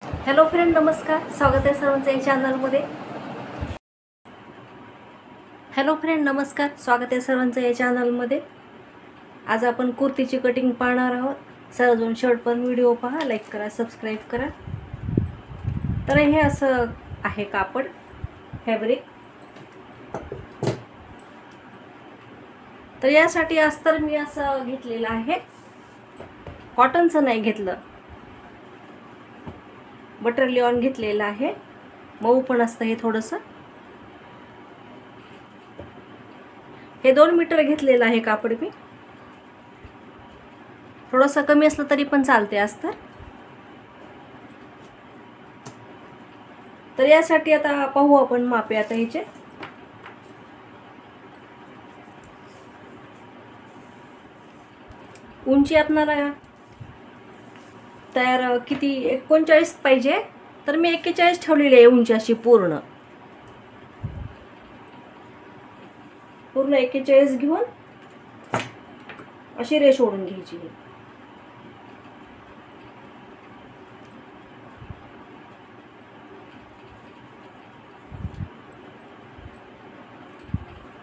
Hello friend, नमस्कार. स्वागत आहे सर्वांचं या चॅनलमध्ये. हॅलो फ्रेंड, नमस्कार. स्वागत आहे सर्वांचं या चॅनलमध्ये. आज आपण कुर्तीची कटिंग पाहणार आहोत. सर्वजण शेवटपर्यंत व्हिडिओ पहा, लाईक करा, सबस्क्राईब करा. तर हे असं आहे कापड, फॅब्रिक. तर यासाठी अस्तर मी असं घेतलेलं आहे. कॉटनचं नाही घेतलं, बटर लिऑन घेतलेलं आहे. मऊ पण असतं हे थोडंसं. हे 2 मीटर घेतलेलं आहे कापड मी. थोडंसं कमी असलं तरी पण चालते अस्तर. तर यासाठी आता पाहू आपण मापे आता ह्याचे. उंची आपणाला तयार किती 39 पाहिजे, तर मी 41 ठेवलेली आहे उंची. अशी पूर्ण 41 घेऊन अशी रेष ओढून घ्यायची.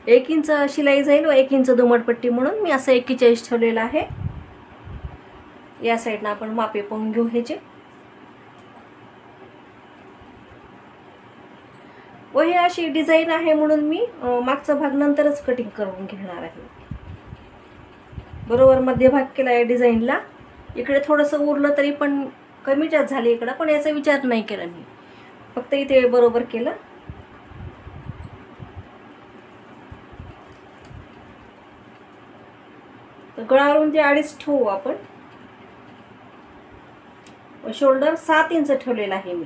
एक इंच शिलाई जाईल व 1 इंच दुमटपट्टी, म्हणून मी असं 41 ठेवलेलं आहे. या साईडनं आपण मापे पाहून घेऊ ह्याचे. व हे अशी डिझाईन आहे म्हणून मी मागचा भाग नंतरच कटिंग करून घेणार आहे. बरोबर मध्यभाग केला या डिझाईनला. इकडे थोडंसं उरलं तरी पण कमी जास्त झाले इकडं, पण याचा विचार नाही केला मी, फक्त इथे बरोबर केलं. तर गळावरून ते 2.5 ठेवू आपण. शोल्डर 7 इंच ठेवलेला आहे मी.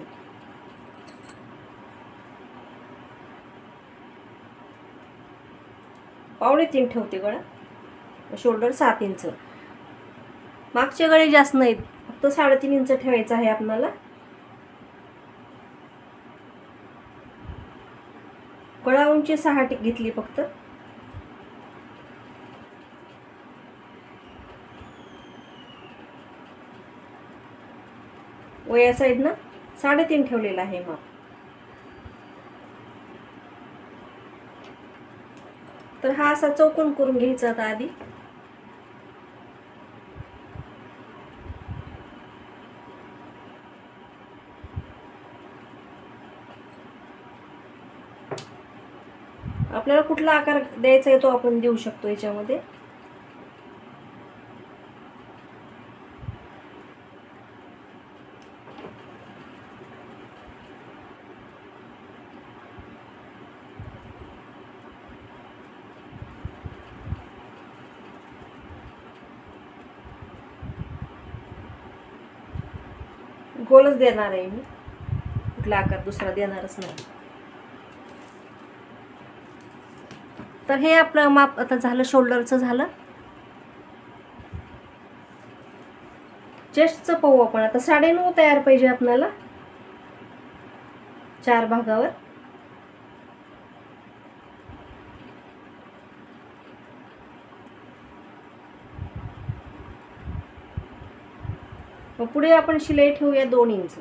पावणे 3 ठेवते गळा. Shoulder 7 inch. मागचे गळे जास्त नाहीत, फक्त 3.5 इंच ठेवायचं आहे आपल्याला. गळा उंची 6 घेतली फक्त. व या साईडनं 3.5 ठेवलेला आहे माप. तर हा असा चौकोन करून घ्यायचा आता आधी. आपल्याला कुठला आकार द्यायचा आहे तो आपण देऊ शकतो याच्यामध्ये. गोलच देणार आहे मी, कुठला आकार दुसरा देणारच नाही. तर हे आपलं माप आता झालं, शोल्डरचं झालं. चेस्टचं पाहू आपण आता. 9.5 तयार पाहिजे आपल्याला 4 भागावर. मग पुढे आपण शिलाई ठेवूया 2 इंच.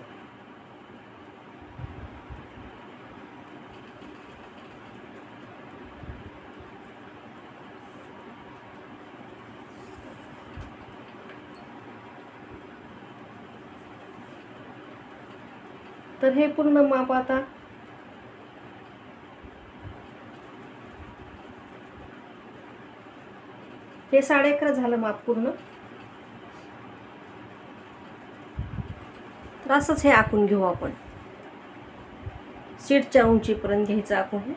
तर हे पूर्ण माप आता हे 11.5 झालं माप पूर्ण. तर असंच हे आखून घेऊ आपण. सीटच्या उंचीपर्यंत घ्यायचं आखून.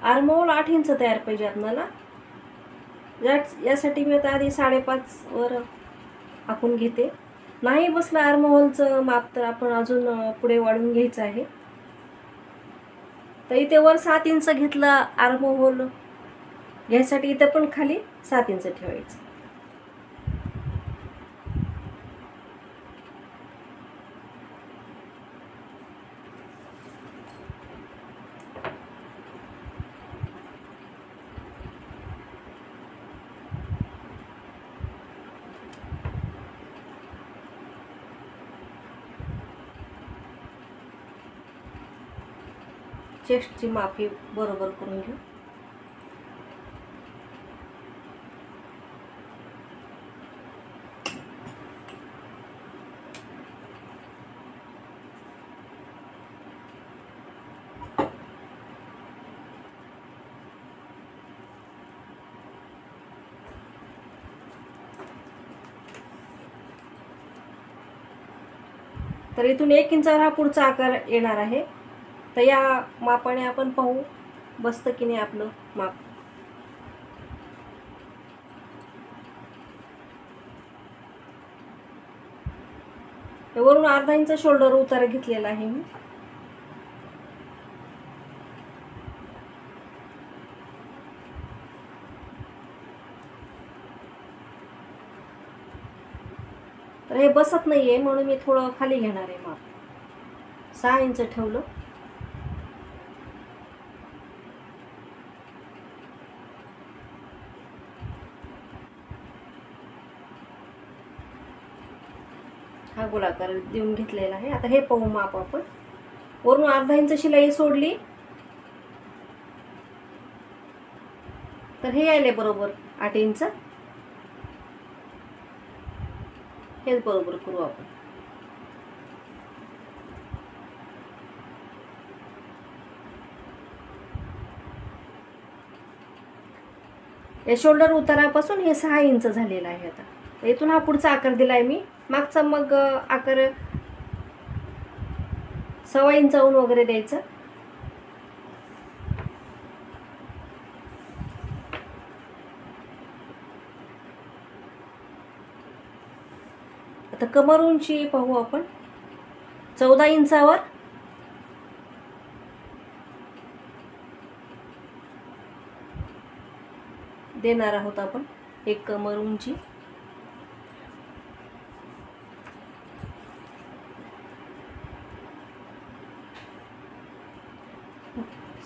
आर्महोल 8 इंच तयार पाहिजे आपल्याला. यासाठी मी आता आधी 5.5 वर आखून घेते. नाही बसलं आर्महोलचं माप तर आपण अजून पुढे वाढून घ्यायचं आहे. तर इथे वर 7 इंच घेतलं आर्महोल घ्यायसाठी, इथे पण खाली 7 इंच ठेवायचं. चेस्टची मापी बरोबर करून घेऊ. तर इथून 1 इंचावर हा पुढचा आकार येणार आहे. तर या मापाने आपण पाहू बसतं की नाही आपलं माप. वरून अर्धा इंच शोल्डर उतारा घेतलेला आहे मी. तर हे बसत नाहीये म्हणून मी थोडं खाली घेणार आहे माप. 6 इंच ठेवलं. हा गोलाकार देऊन घेतलेला आहे. आता हे पाहू माप आपण. वरून अर्धा इंच शिलाई सोडली तर हे आले बरोबर 8 इंच. हेच बरोबर करू आपण. या शोल्डर उतारापासून हे 6 इंच झालेलं आहे. आता इथून हा पुढचा आकार दिलाय मी. मागचा मग आकार 1.25 इंचाहून वगैरे द्यायचा. आता कमर उंची पाहू आपण. 14 इंचावर देणार आहोत आपण एक कमर उंची.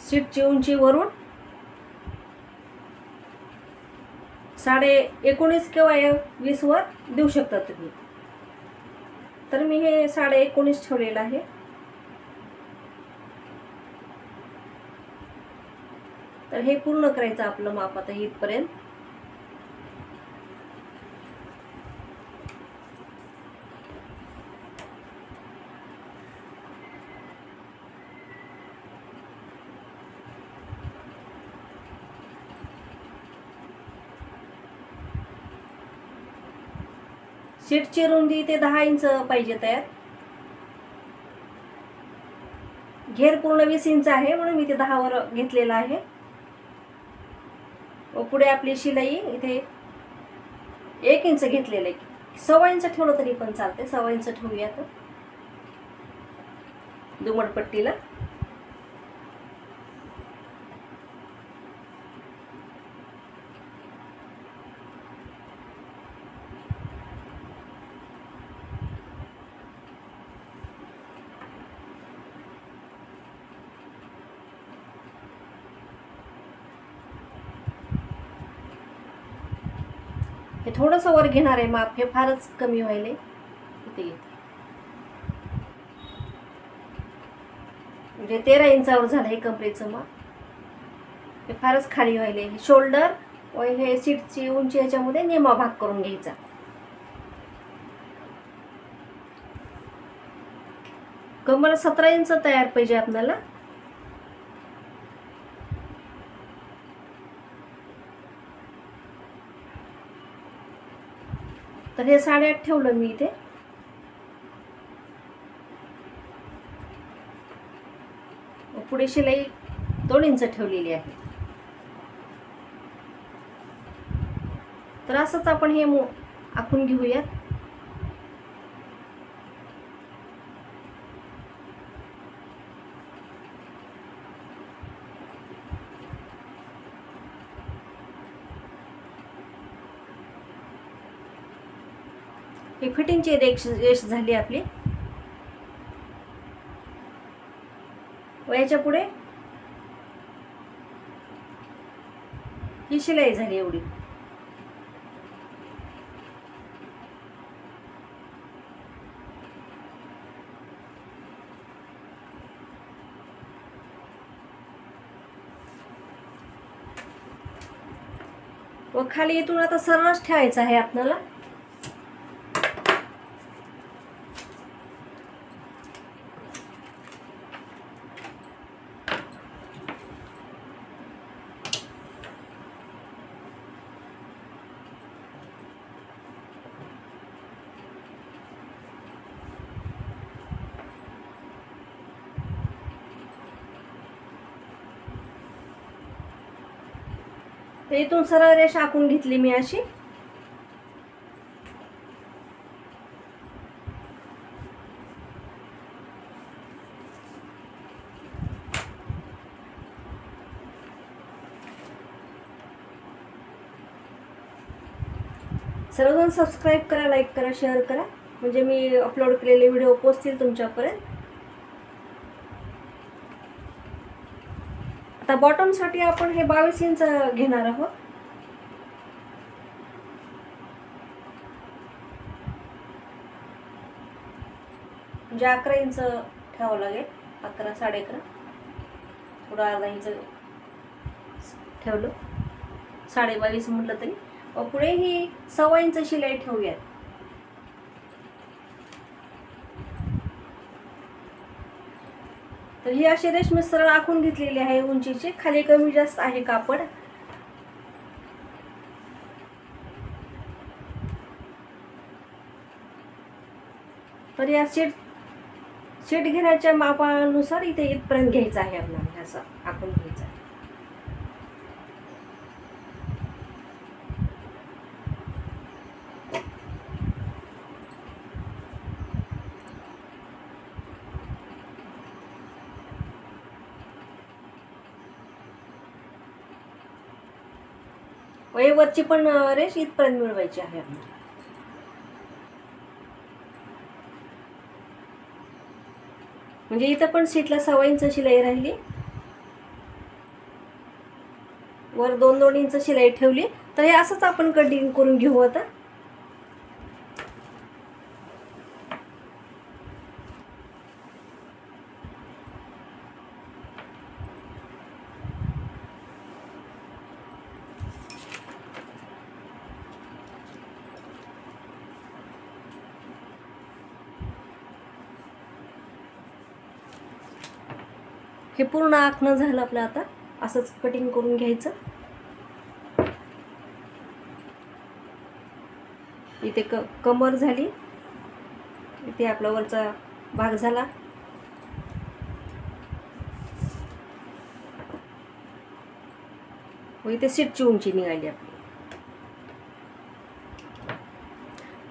सीटची उंची वरून 19.5 किंवा 20 वर देऊ शकता तुम्ही. तर मी हे 19.5 ठेवलेलं आहे. तर हे पूर्ण करायचं आपलं माप आता इथपर्यंत. सीटची रुंदी ते 10 इंच पाहिजे तयार. घेर पूर्ण 20 इंच आहे म्हणून मी ते 10 वर घेतलेला आहे. व पुढे आपली शिलाई इथे 1 इंच घेतलेलं आहे. 1.25 इंच ठेवलं तरी पण चालते. 1.25 इंच ठेवूयात दुमडपट्टीला. हे थोडंसं वर घेणार आहे माप. हे फारच कमी व्हायले. इथे म्हणजे 13 इंचावर झालं हे कमरेचं माप. हे फारच खाली व्हायले. शोल्डर व हे सीटची उंची ह्याच्यामध्ये निमा भाग करून घ्यायचा. कमर 17 इंच तयार पाहिजे आपल्याला. तर हे 8.5 ठेवलं मी इथे. पुढे शिलाई 2 इंच ठेवलेली आहे. तर असंच आपण हे आखून घेऊयात. ही फिटिंगची रेष झाली आपली. व याच्या पुढे ही शिलाई झाली एवढी. व खाली इथून आता सरळच ठेवायचं आहे आपल्याला. तर इथून सरळ रेषा आखून घेतली मी अशी. सर्वजण सबस्क्राईब करा, लाईक करा, शेअर करा, म्हणजे मी अपलोड केलेले व्हिडिओ पोहोचतील तुमच्यापर्यंत. आता बॉटम साठी आपण हे 22 इंच घेणार आहोत. म्हणजे 11 इंच ठेवावं लागेल. 11, 11.5, थोडं अर्धा इंच ठेवलं, 22.5 म्हटलं तरी. पुढे ही 1.25 इंच शिलाई ठेवूयात. तर ही अशी रेषा सरळ आखून घेतलेली आहे उंचीची. खाली कमी जास्त आहे कापड. तर या शीट घेण्याच्या मापानुसार इथे इथपर्यंत घ्यायचं आहे आपल्याला, असं आखून घ्यायचं आहे. वरची पण रेष इथपर्यंत मिळवायची आहे आपल्याला. म्हणजे इथं पण शीटला 1.25 इंच शिलाई राहिली. वर 2-2 इंच शिलाई ठेवली. तर हे असंच आपण कटिंग करून घेऊ आता. हे पूर्ण आखणं झालं आपलं. आता असंच कटिंग करून घ्यायचं. इथे कमर झाली, इथे आपला वरचा भाग झाला. व इथे सीटची उंची निघाली आपली.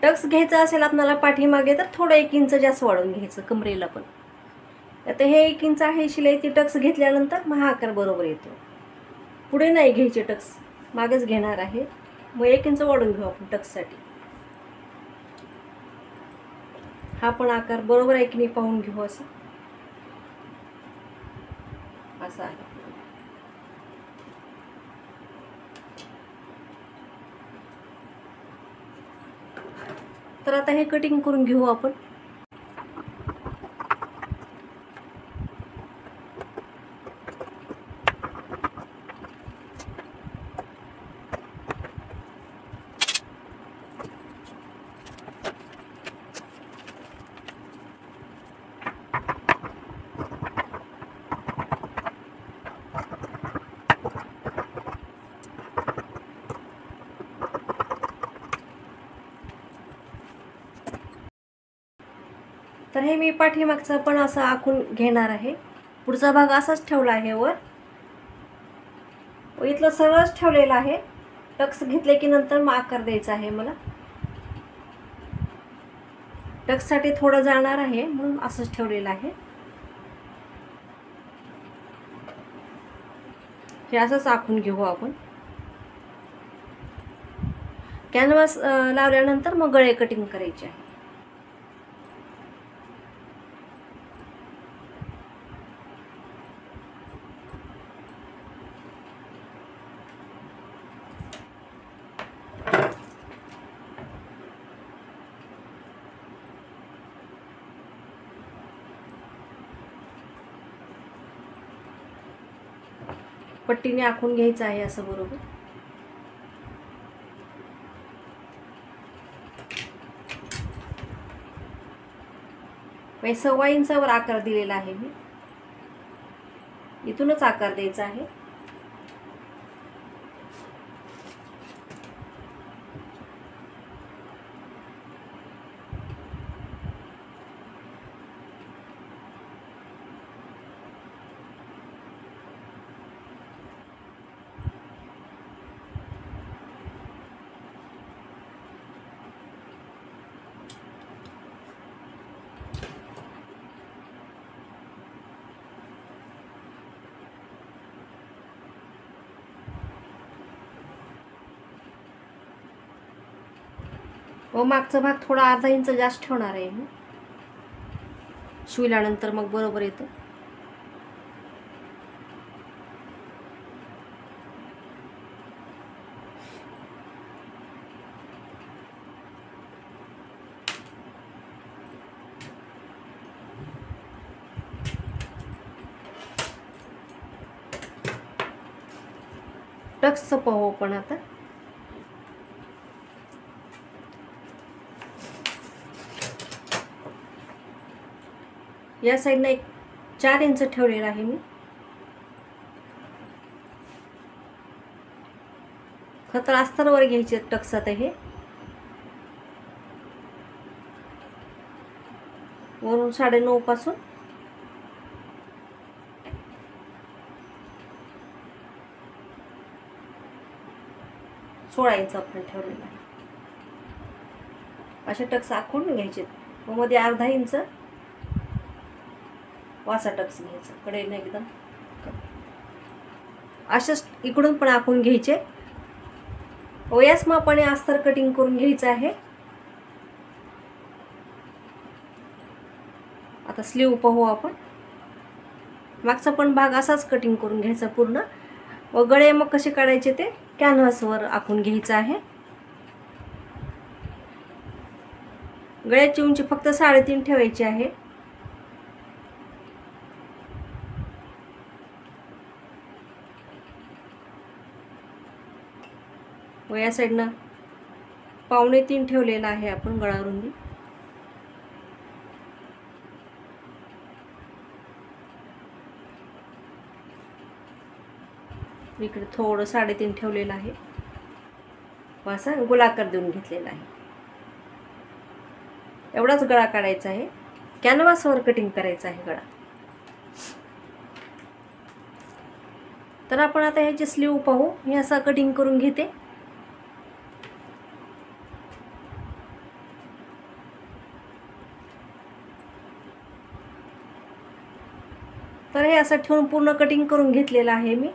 टक्स घ्यायचा असेल आपल्याला पाठीमागे तर थोडं 1 इंच जास्त वाढवून घ्यायचं कमरेला पण. आता हे 1 इंच आहे शिलाई, ती टक्स घेतल्यानंतर मग हा आकार बरोबर येतो. पुढे नाही घ्यायचे टक्स, मागेच घेणार आहे. मग 1 इंच वाढवून घेऊ आपण टक्ससाठी. हा पण आकार बरोबर आहे की नाही पाहून घेऊ. असं आहे. तर आता हे कटिंग करून घेऊ आपण. तर हे मी पाठीमागचा पण असं आखून घेणार आहे. पुढचा भाग असाच ठेवला आहे वर. व इथलं सरळच ठेवलेलं आहे. टक्स घेतले की नंतर मग आकार द्यायचा आहे मला. टक्ससाठी थोडं जाणार आहे म्हणून असंच ठेवलेलं आहे. हे असंच आखून घेऊ आपण. कॅनव्हास लावल्यानंतर मग गळे कटिंग करायचे आहे. पट्टीने आखून घ्यायचं आहे असं बरोबर. 1.25 इंचावर आकार दिलेला आहे मी. इथूनच आकार द्यायचा आहे. व मागचा भाग थोडा अर्धा इंच जास्त ठेवणार आहे मी. शिवल्यानंतर मग बरोबर येतं. टक्सचं पाहू पण आता. या साईडने एक 4 इंच ठेवलेला आहे मी. खतर अस्तरवर घ्यायचे टक्स आता हे. वरून 9.5 पासून 16 इंच आपण ठेवलेला आहे. असे टक्स आखून घ्यायचे. व मध्ये अर्धा इंच वासा टक्स घ्यायचा कडेने एकदम. अशाच इकडून पण आखून घ्यायचे. व याच मापाने अस्तर कटिंग करून घ्यायचं आहे. आता स्लीव पाहू आपण. मागचा पण भाग असाच कटिंग करून घ्यायचा पूर्ण. व गळे मग कसे काढायचे ते कॅनव्हासवर आखून घ्यायचं आहे. गळ्याची उंची फक्त 3.5 ठेवायची आहे. व या साईडनं 2.25 ठेवलेला आहे आपण गळा रुंदी. इकडे थोडं 3.5 ठेवलेलं आहे. व असा गोलाकार देऊन घेतलेला आहे. एवढाच गळा काढायचा आहे. कॅनव्हासवर कटिंग करायचा आहे गळा. तर आपण आता ह्याची स्लीव पाहू. मी असा कटिंग करून घेते. तर हे असं ठेवून पूर्ण कटिंग करून घेतलेलं आहे मी.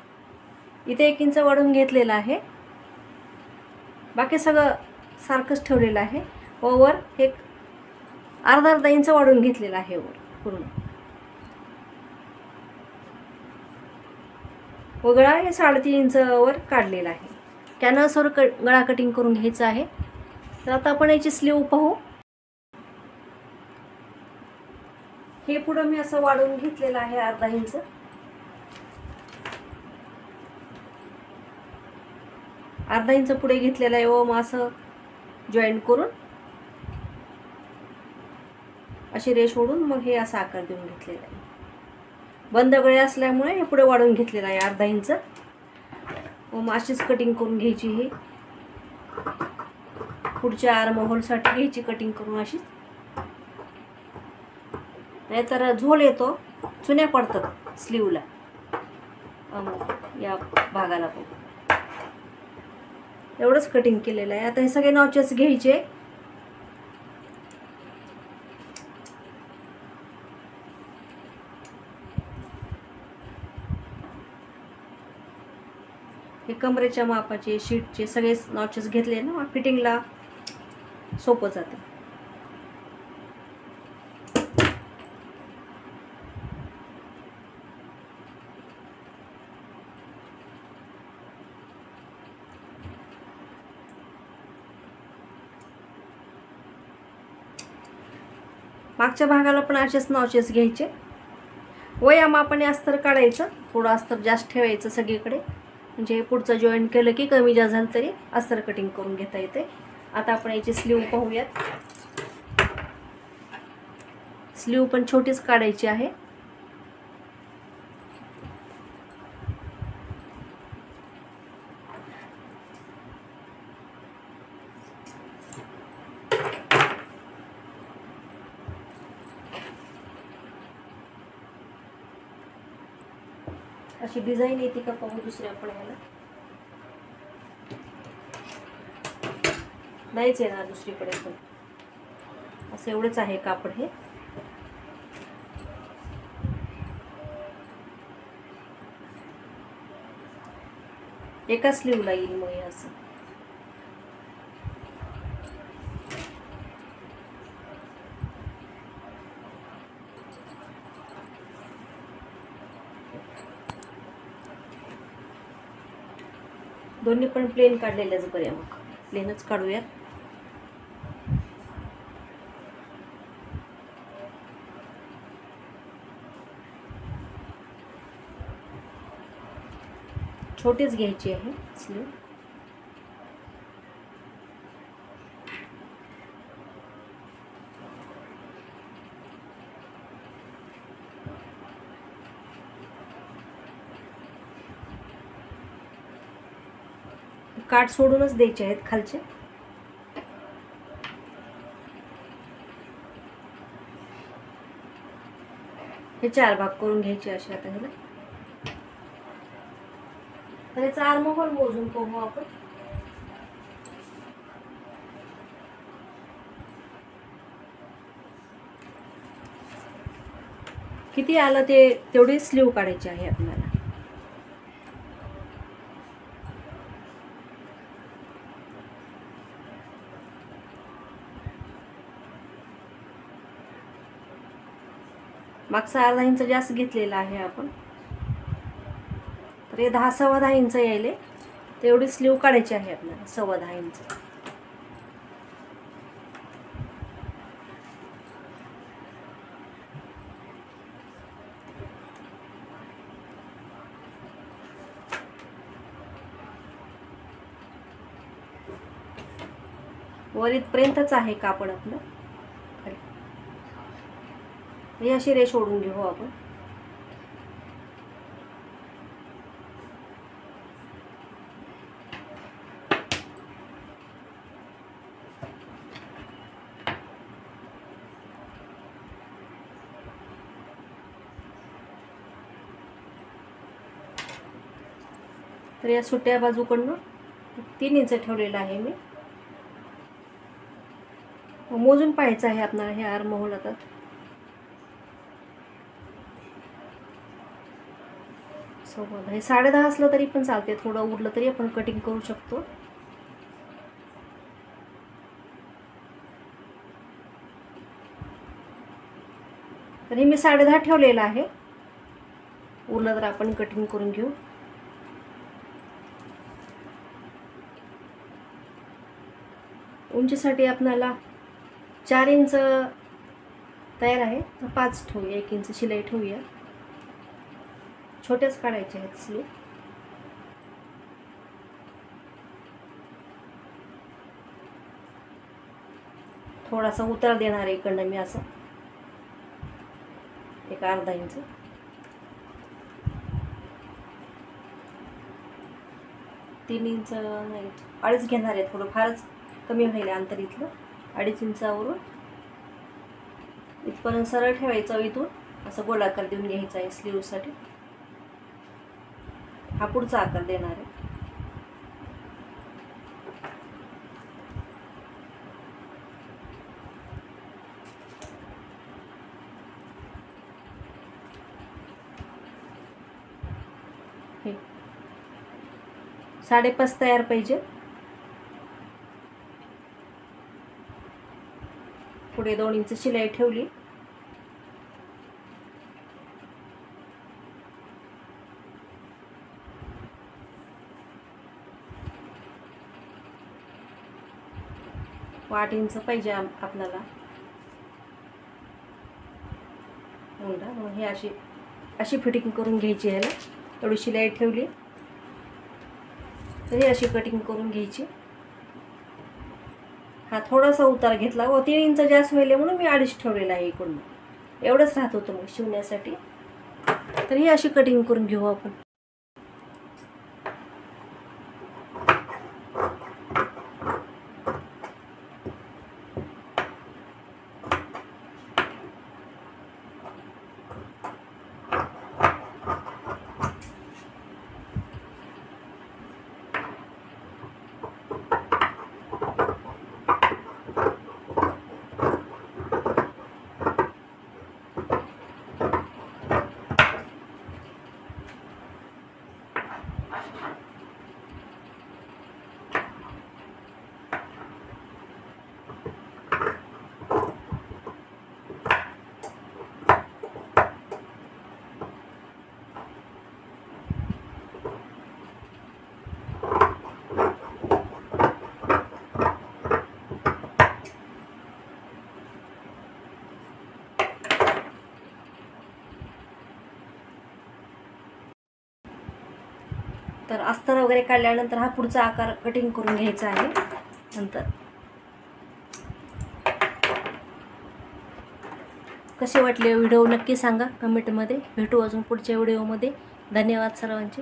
इथे 1 इंच वाढवून घेतलेला आहे. बाकी सगळं सारखंच ठेवलेलं आहे. व वर एक अर्धा इंच वाढवून घेतलेला आहे वर पूर्ण. व गळा हे 3.5 इंच वर काढलेला आहे. कॅनव्हासवर गळा कटिंग करून घ्यायचा आहे. तर आता आपण याची स्लीव पाहू. हे पुढं मी असं वाढवून घेतलेलं आहे अर्धा इंच. अर्धा इंच पुढे घेतलेला आहे. व मग असं जॉईंट करून अशी रेष ओढून मग हे असा आकार देऊन घेतलेला आहे. बंद गळे असल्यामुळे हे पुढे वाढवून घेतलेलं आहे अर्धा इंच. व मग अशीच कटिंग करून घ्यायची. ही पुढच्या आर्म होलसाठी घ्यायची कटिंग करून अशीच. नाहीतर झोल येतो, चुन्या पडतात स्लीवला या भागाला पण. एवढंच कटिंग केलेलं आहे. आता हे सगळे नॉचेस घ्यायचे. हे कमरेच्या मापाचे शीटचे सगळे नॉचेस घेतले ना, फिटिंगला सोपं जाते. मागच्या भागाला पण असेच नॉचेस घ्यायचे. व या मापाने अस्तर काढायचं. थोडं अस्तर जास्त ठेवायचं सगळीकडे, म्हणजे पुढचं जॉईंट केलं की कमी जास्त झालं तरी अस्तर कटिंग करून घेता येते. आता आपण याची स्लीव पाहूयात. स्लीव पण छोटीच काढायची आहे. अशी डिझाईन येते का पाहू दुसऱ्या पड्याला. नाहीच येणार दुसरीकडे पण. असं एवढंच आहे कापड हे. एका स्लीवला येईल मग असं. दोन्ही पण प्लेन काढलेल्याच बऱ्या. मग प्लेनच काढूयात. छोटीच घ्यायची आहे स्लीव. काठ सोडूनच द्यायचे आहेत खालचे. हे 4 भाग करून घ्यायचे असे. आता ह्याला तर याचा आर्महोल मोजून पाहू आपण. किती आलं ते तेवढी स्लीव काढायची आहे आपल्याला. मागचा अर्धा इंच जास्त घेतलेला आहे आपण. तर हे 10 सव्वा 10 इंच यायले तेवढी स्लीव काढायची आहे आपल्याला. सव्वा 10 इंच. वर इथपर्यंतच आहे कापड आपलं. ही अशी रेष ओढून घेऊ आपण. तर या सुट्या बाजूकडनं 3 इंच ठेवलेलं आहे मी. मोजून पाहायचं आहे आपल्याला हे आर्महोल. आता हे 10.5 असलं तरी पण चालते. थोडं उरलं तरी आपण कटिंग करू शकतो. तर हे मी 10.5 ठेवलेलं आहे. उरलं तर आपण कटिंग करून घेऊ. उंचीसाठी आपल्याला 4 इंच तयार आहे. तर 5 ठेवूया. 1 इंच शिलाई ठेवूया. छोट्याच काढायचे आहेत स्लीव. थोडासा उतार देणार आहे इकडनं मी असं. एक अर्धा इंच. तीन इंच नाही, 2.5 घेणार आहे. थोडं फारच कमी व्हायला अंतर इथलं. 2.5 इंचावरून इथपर्यंत सरळ ठेवायचं. इथून असं गोलाकार देऊन घ्यायचा आहे स्लीवसाठी. हा पुढचा आकार देणार आहे. हे 5.5 तयार पाहिजे. पुढे 2 इंच शिलाई ठेवली. व 8 इंच पाहिजे आपल्याला. मग हे अशी फिटिंग करून घ्यायची. ह्याला थोडी शिलाई ठेवली तरी अशी कटिंग करून घ्यायची. हा थोडासा उतार घेतला व 3 इंच जास्त व्हायले म्हणून मी 2.5 ठेवलेला आहे. इकडून एवढंच राहत होतं मग शिवण्यासाठी. तर ही अशी कटिंग करून घेऊ आपण. तर अस्तर वगैरे काढल्यानंतर हा पुढचा आकार कटिंग करून घ्यायचा आहे. नंतर कसे वाटले व्हिडिओ नक्की सांगा कमेंटमध्ये. भेटू अजून पुढच्या व्हिडिओमध्ये. धन्यवाद सर्वांचे.